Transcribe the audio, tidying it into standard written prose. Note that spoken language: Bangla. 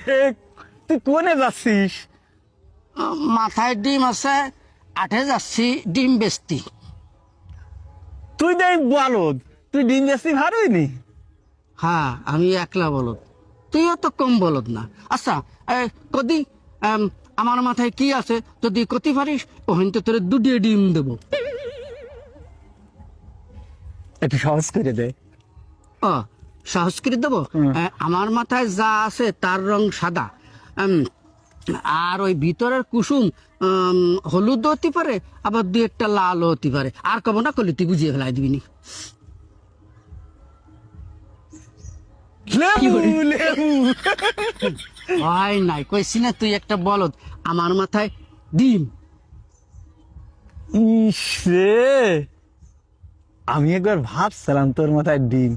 এ, তুই কোনে যাচ্ছিস? মাথায় ডিম আছে, আঠে যাচ্ছি ডিম বেচতি। তুই দেখ বলদ, তুই ডিম বেশি ভারইনি। হ্যাঁ, আমি একলা বলদ, তুইও তো কম বলদ না। আচ্ছা, কদি আমার মাথায় কি আছে যদি কতি পারিস ওখান তো তোর দুটিয়ে ডিম দেবো। একটু সহজ করে দে। ও, সাহস করে দেবো। আমার মাথায় যা আছে তার রং সাদা, আর ওই ভিতরের কুসুম হলুদ হতে পারে, আবার দুই একটা লাল হতে পারে। আর কব না করলে তুই বুঝিয়ে ফেলাই দিবিনি। লেবু লেবু। হয় নাই, কইছি না তুই একটা বলদ। আমার মাথায় ডিম। ইস রে, আমি একবার ভাবছিলাম তোর মাথায় ডিম।